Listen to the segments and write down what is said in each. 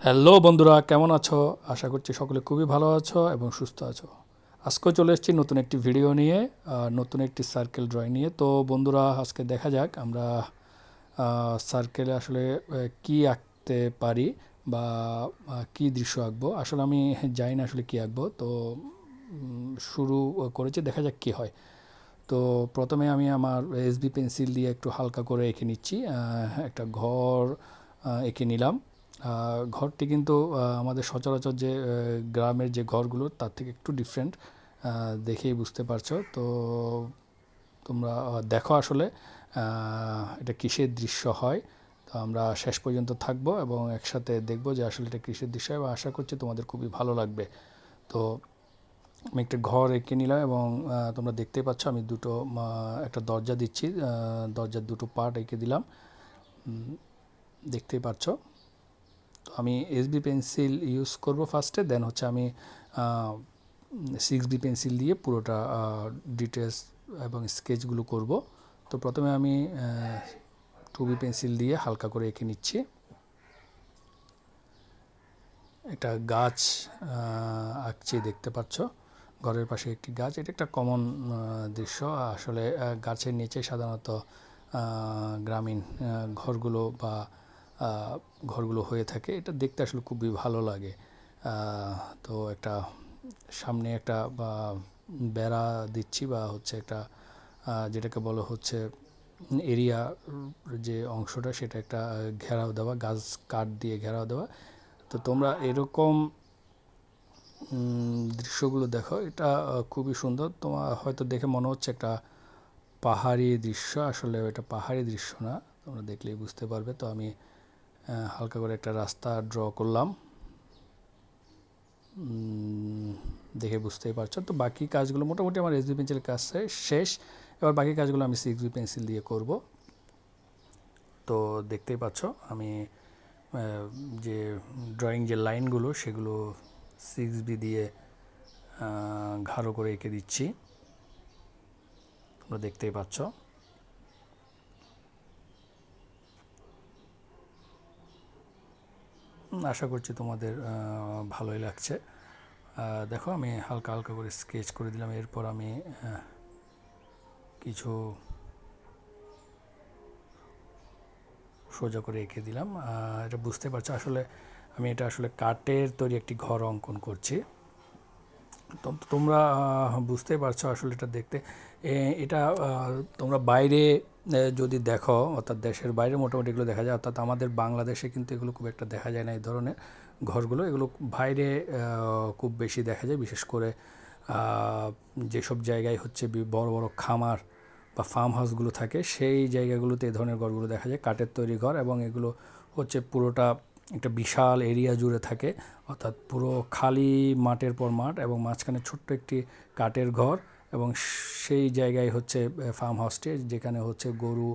Hello বন্ধুরা, কেমন আছো? আশা করছি সকলে খুবই ভালো আছো এবং সুস্থ আছো। আজকেও চলে এসেছি নতুন একটি ভিডিও নিয়ে, নতুন একটি সার্কেল ড্রয়িং নিয়ে। তো বন্ধুরা, আজকে দেখা যাক আমরা সার্কেলে আসলে কি আঁকতে পারি বা কি দৃশ্য আঁকবো। আসলে আমি জানি না আসলে কি আঁকবো। তো শুরু করেছি, দেখা যাক কি হয়। তো প্রথমে আমি আমার এসবি পেন্সিল দিয়ে একটু হালকা করে এঁকে নিচ্ছি। একটা ঘর এঁকে নিলাম। ঘরটি কিন্তু আমাদের সচরাচর যে গ্রামের যে ঘরগুলো তার থেকে একটু ডিফারেন্ট, দেখেই বুঝতে পারছো। তো তোমরা দেখো আসলে এটা কিসের দৃশ্য হয়। তো আমরা শেষ পর্যন্ত থাকবো এবং একসাথে দেখবো যে আসলে এটা কিসের দৃশ্য হয়, এবং আশা করছি তোমাদের খুবই ভালো লাগবে। তো আমি একটা ঘর এঁকে নিলাম এবং তোমরা দেখতেই পাচ্ছ আমি দুটো একটা দরজা দিচ্ছি। দরজার দুটো পার্ট এঁকে দিলাম, দেখতেই পাচ্ছ। তো আমি এসবি পেন্সিল ইউজ করব ফার্স্টে, দেন হচ্ছে আমি 6B পেন্সিল দিয়ে পুরোটা ডিটেলস এবং স্কেচগুলো করব। তো প্রথমে আমি 2B পেন্সিল দিয়ে হালকা করে এঁকে নিচ্ছি। একটা গাছ আঁকছি, দেখতে পাচ্ছ ঘরের পাশে একটি গাছ। এটা একটা কমন দৃশ্য। আসলে গাছের নিচে সাধারণত গ্রামীণ ঘরগুলো বা ঘরগুলো হয়ে থাকে। এটা দেখতে আসলে খুবই ভালো লাগে। তো একটা সামনে একটা বেড়া দিচ্ছি, বা হচ্ছে একটা যেটাকে বলো হচ্ছে এরিয়া, যে অংশটা সেটা একটা ঘেরাও দেওয়া, গাছ কাঠ দিয়ে ঘেরাও দেওয়া। তো তোমরা এরকম দৃশ্যগুলো দেখো, এটা খুবই সুন্দর। তোমার হয়তো দেখে মনে হচ্ছে একটা পাহাড়ি দৃশ্য, আসলে এটা পাহাড়ি দৃশ্য না, তোমরা দেখলেই বুঝতে পারবে। তো আমি হালকা করে একটা রাস্তা ড্র করলাম, দেখে বুঝতেই পারছো। তো বাকি কাজগুলো মোটামুটি আমার এসবি পেন্সিলের কাজ শেষ। এবার বাকি কাজগুলো আমি 6B পেন্সিল দিয়ে করব। তো দেখতেই পাচ্ছ আমি যে ড্রয়িং যে লাইনগুলো সেগুলো 6B দিয়ে গাঢ় করে এঁকে দিচ্ছি, তোমরা দেখতেই পাচ্ছ। আশা করছি তোমাদের ভালোই লাগছে। দেখো আমি হালকা হালকা করে স্কেচ করে দিলাম। এরপর আমি কিছু সোজা করে এঁকে দিলাম। এটা বুঝতে পারছো আসলে আমি এটা আসলে কাঠের তৈরি একটি ঘর অঙ্কন করছি। তো তোমরা বুঝতেই পারছো আসলে এটা দেখতে এটা তোমরা বাইরে যদি দেখো, অর্থাৎ দেশের বাইরে মোটামুটি এগুলো দেখা যায়। অর্থাৎ আমাদের বাংলাদেশে কিন্তু এগুলো খুব একটা দেখা যায় না, এই ধরনের ঘরগুলো। এগুলো বাইরে খুব বেশি দেখা যায়, বিশেষ করে যেসব জায়গায় হচ্ছে বড় বড় খামার বা ফার্ম হাউসগুলো থাকে, সেই জায়গাগুলোতে এই ধরনের ঘরগুলো দেখা যায়, কাঠের তৈরি ঘর। এবং এগুলো হচ্ছে পুরোটা একটা বিশাল এরিয়া জুড়ে থাকে, অর্থাৎ পুরো খালি মাঠের পর মাঠ, এবং মাঝখানে ছোট্ট একটি কাঠের ঘর। এবং সেই জায়গায় হচ্ছে ফার্ম হাউসটি, যেখানে হচ্ছে গরু,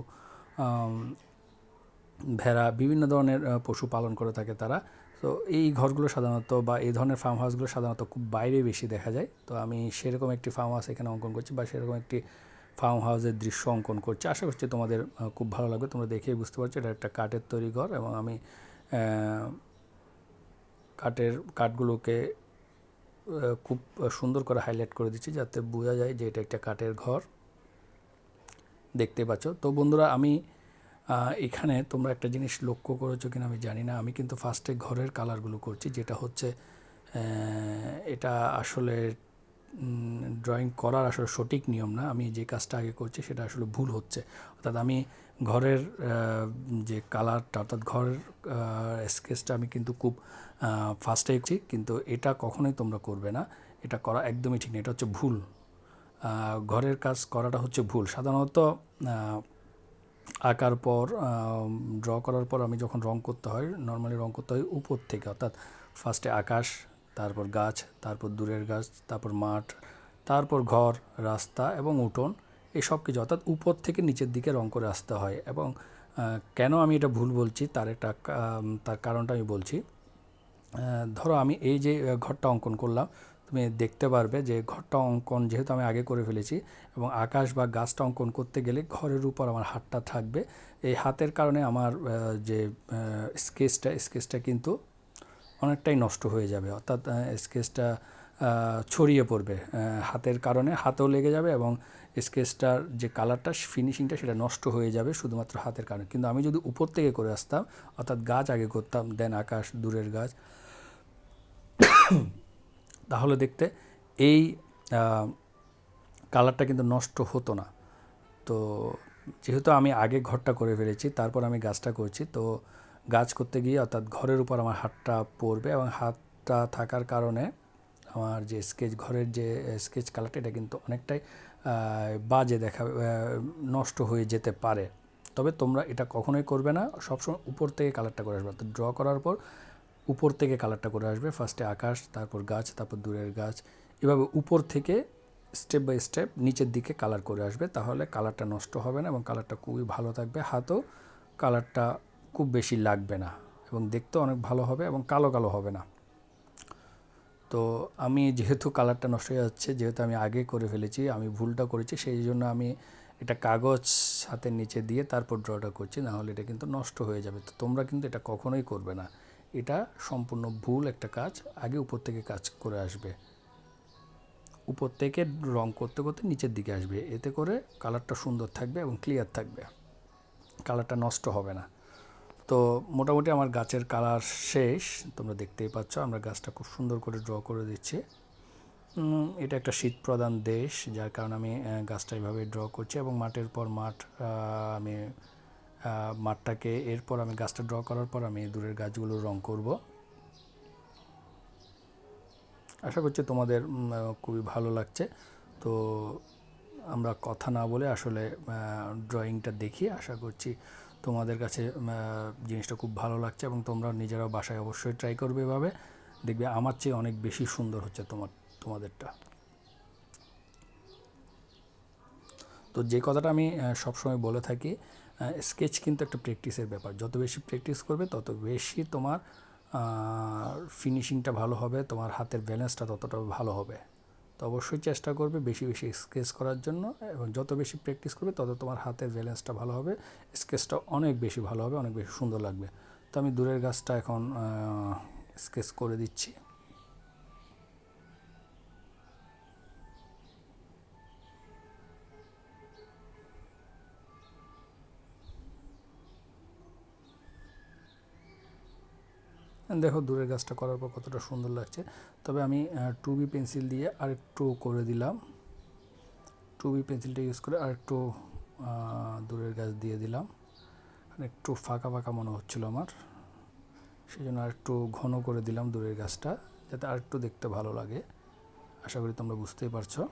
ভেড়া, বিভিন্ন ধরনের পশু পালন করে থাকে তারা। তো এই ঘরগুলো সাধারণত, বা এই ধরনের ফার্ম হাউসগুলো সাধারণত খুব বাইরে বেশি দেখা যায়। তো আমি সেরকম একটি ফার্ম হাউস এখানে অঙ্কন করছি, বা সেরকম একটি ফার্ম হাউসের দৃশ্য অঙ্কন করছি। আশা করছি তোমাদের খুব ভালো লাগবে। তোমরা দেখেই বুঝতে পারছো এটা একটা কাঠের তৈরি ঘর, এবং আমি কাঠগুলোকে খুব সুন্দর করে হাইলাইট করে দিচ্ছি, যাতে বোঝা যায় যে এটা একটা কাঠের ঘর, দেখতে পাচ্ছ। তো বন্ধুরা, আমি এখানে তোমরা একটা জিনিস লক্ষ্য করেছো কিনা আমি জানি না, আমি কিন্তু ফার্স্টে ঘরের কালারগুলো করছি, যেটা হচ্ছে এটা আসলে ড্রয়িং করার আসলে সঠিক নিয়ম না। আমি যে কাজটা আগে করছি সেটা আসলে ভুল হচ্ছে। অর্থাৎ আমি ঘরের যে কালারটা, অর্থাৎ ঘরের স্কেচটা আমি কিন্তু খুব ফার্স্টে করছি, কিন্তু এটা কখনোই তোমরা করবে না। এটা করা একদমই ঠিক না, এটা হচ্ছে ভুল। ঘরের কাজ করাটা হচ্ছে ভুল। সাধারণত আঁকার পর, ড্র করার পর আমি যখন রং করতে হয়, নর্মালি রং করতে হয় উপর থেকে, অর্থাৎ ফার্স্টে আকাশ, তারপর গাছ, তারপর দূরের গাছ, তারপর মাঠ, তারপর ঘর, রাস্তা এবং উঠোন, এই সব কিছু, অর্থাৎ উপর থেকে নিচের দিকে রং করে আসতে হয়। এবং কেন আমি এটা ভুল বলছি তার কারণটা আমি বলছি। ধরো আমি এই যে ঘরটা অঙ্কন করলাম, তুমি দেখতে পারবে যে ঘরটা অঙ্কন যেহেতু আমি আগে করে ফেলেছি, এবং আকাশ বা গাছটা অঙ্কন করতে গেলে ঘরের উপর আমার হাতটা থাকবে। এই হাতের কারণে আমার যে স্কেচটা কিন্তু অনেকটাই নষ্ট হয়ে যাবে, অর্থাৎ স্কেচটা ছড়িয়ে পড়বে হাতের কারণে, হাতেও লেগে যাবে এবং স্কেচটার যে কালারটা ফিনিশিংটা সেটা নষ্ট হয়ে যাবে শুধুমাত্র হাতের কারণে। কিন্তু আমি যদি উপর থেকে করে আসতাম, অর্থাৎ গাছ আগে করতাম দেন আকাশ, দূরের গাছ, তাহলে দেখতে এই কালারটা কিন্তু নষ্ট হতো না। তো যেহেতু আমি আগে ঘরটা করে ফেলেছি, তারপর আমি গাছটা করছি, তো গাছ করতে গিয়ে অর্থাৎ ঘরের উপর আমার হাতটা পড়বে এবং হাতটা থাকার কারণে আমার যে স্কেচ, ঘরের যে স্কেচ কালারটা এটা কিন্তু অনেকটাই বাজে নষ্ট হয়ে যেতে পারে। তবে তোমরা এটা কখনোই করবে না, সবসময় উপর থেকে কালারটা করে আসবে। অর্থাৎ ড্র করার পর উপর থেকে কালারটা করে আসবে, ফার্স্টে আকাশ, তারপর গাছ, তারপর দূরের গাছ, এভাবে উপর থেকে স্টেপ বাই স্টেপ নিচের দিকে কালার করে আসবে। তাহলে কালারটা নষ্ট হবে না এবং কালারটা খুবই ভালো থাকবে, হাতেও কালারটা খুব বেশি লাগবে না এবং দেখতেও অনেক ভালো হবে এবং কালো কালো হবে না। তো আমি যেহেতু কালারটা নষ্ট হয়ে যাচ্ছে, যেহেতু আমি আগে করে ফেলেছি, আমি ভুলটা করেছি, সেই জন্য আমি এটা কাগজ হাতের নিচে দিয়ে তারপর ড্রটা করছি, নাহলে এটা কিন্তু নষ্ট হয়ে যাবে। তো তোমরা কিন্তু এটা কখনোই করবে না, এটা সম্পূর্ণ ভুল একটা কাজ। আগে উপর থেকে কাজ করে আসবে, উপর থেকে রং করতে করতে নিচের দিকে আসবে, এতে করে কালারটা সুন্দর থাকবে এবং ক্লিয়ার থাকবে, কালারটা নষ্ট হবে না। তো মোটামুটি আমার গাছের কালার শেষ, তোমরা দেখতেই পাচ্ছ। আমরা গাছটা খুব সুন্দর করে ড্র করে দিচ্ছি। এটা একটা শীত প্রধান দেশ, যার কারণে আমি গাছটা এইভাবে ড্র করছি এবং মাঠের পর মাঠ আমি মাঠটাকে, এরপর আমি গাছটা ড্র করার পর আমি দূরের গাছগুলো রং করব। আশা করছি তোমাদের খুবই ভালো লাগছে। তো আমরা কথা না বলে আসলে ড্রয়িংটা দেখি, আশা করছি তোমাদের কাছে জিনিসটা খুব ভালো লাগছে এবং তোমরা নিজেরাও বাসায় অবশ্যই ট্রাই করবে এভাবে, দেখবে আমার চেয়ে অনেক বেশি সুন্দর হচ্ছে তোমাদেরটা। তো যে কথাটা আমি সবসময় বলে থাকি, স্কেচ কিন্তু একটা প্র্যাকটিসের ব্যাপার, যত বেশি প্র্যাকটিস করবে তত বেশি তোমার ফিনিশিংটা ভালো হবে, তোমার হাতের ব্যালেন্সটা ততটা ভালো হবে। তো অবশ্যই চেষ্টা করবে বেশি বেশি স্কেচ করার জন্য, এবং যত বেশি প্র্যাকটিস করবে তত তোমার হাতের ব্যালেন্সটা ভালো হবে, স্কেচটা অনেক বেশি ভালো হবে, অনেক বেশি সুন্দর লাগবে। তো আমি দূরের গাছটা এখন স্কেচ করে দিচ্ছি। দেখো দূরের গাছটা করার পর কতটা সুন্দর লাগছে। তবে আমি 2B পেন্সিল দিয়ে আরেকটু করে দিলাম, 2B পেন্সিলটা ইউজ করে আরেকটু দূরের গাছ দিয়ে দিলাম, একটু ফাঁকা ফাঁকা মনে হচ্ছিল আমার, সেই জন্য আরেকটু ঘন করে দিলাম দূরের গাছটা, যাতে আরেকটু দেখতে ভালো লাগে। আশা করি তোমরা বুঝতেই পারছো।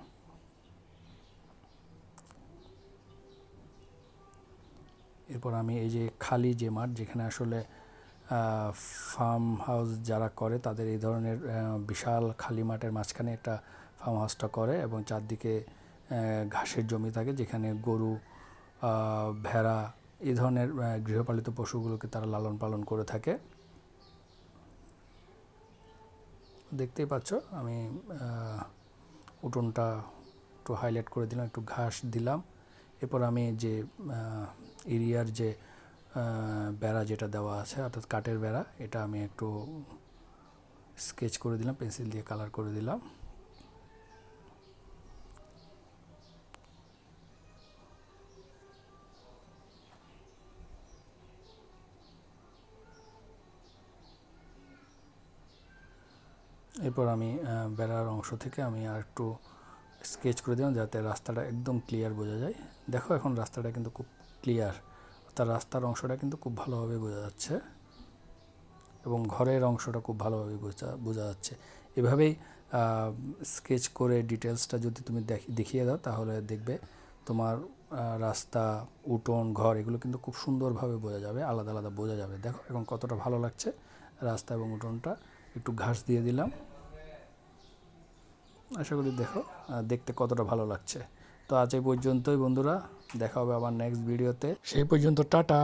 এরপর আমি এই যে খালি যে মাঠ, যেখানে আসলে ফার্ম হাউস যারা করে তাদের এই ধরনের বিশাল খালি মাঠের মাঝখানে একটা ফার্ম হাউসটা করে এবং চারদিকে ঘাসের জমি থাকে, যেখানে গরু, ভেড়া, এই ধরনের গৃহপালিত পশুগুলোকে তারা লালন পালন করে থাকে। দেখতেই পাচ্ছ আমি উঠোনটা একটু হাইলাইট করে দিলাম, একটু ঘাস দিলাম। এরপর আমি যে এরিয়ার যে বেড়া যেটা দেওয়া আছে, অর্থাৎ কাঠের বেড়া, এটা আমি একটু স্কেচ করে দিলাম, পেন্সিল দিয়ে কালার করে দিলাম। এরপর আমি বেড়ার অংশ থেকে আমি আর একটু স্কেচ করে দিলাম, যাতে রাস্তাটা একদম ক্লিয়ার বোঝা যায়। দেখো এখন রাস্তাটা কিন্তু খুব ক্লিয়ার, অর্থাৎ রাস্তার অংশটা কিন্তু খুব ভালোভাবে বোঝা যাচ্ছে এবং ঘরের অংশটা খুব ভালোভাবে বোঝা যাচ্ছে। এভাবেই স্কেচ করে ডিটেলসটা যদি তুমি দেখিয়ে দাও, তাহলে দেখবে তোমার রাস্তা, উঠোন, ঘর এগুলো কিন্তু খুব সুন্দরভাবে বোঝা যাবে, আলাদা আলাদা বোঝা যাবে। দেখো এখন কতটা ভালো লাগছে রাস্তা এবং উঠোনটা। একটু ঘাস দিয়ে দিলাম, আশা করি দেখো দেখতে কতটা ভালো লাগছে। তো আজ এই পর্যন্তই বন্ধুরা, দেখা হবে আবার নেক্সট ভিডিওতে, সেই পর্যন্ত টাটা।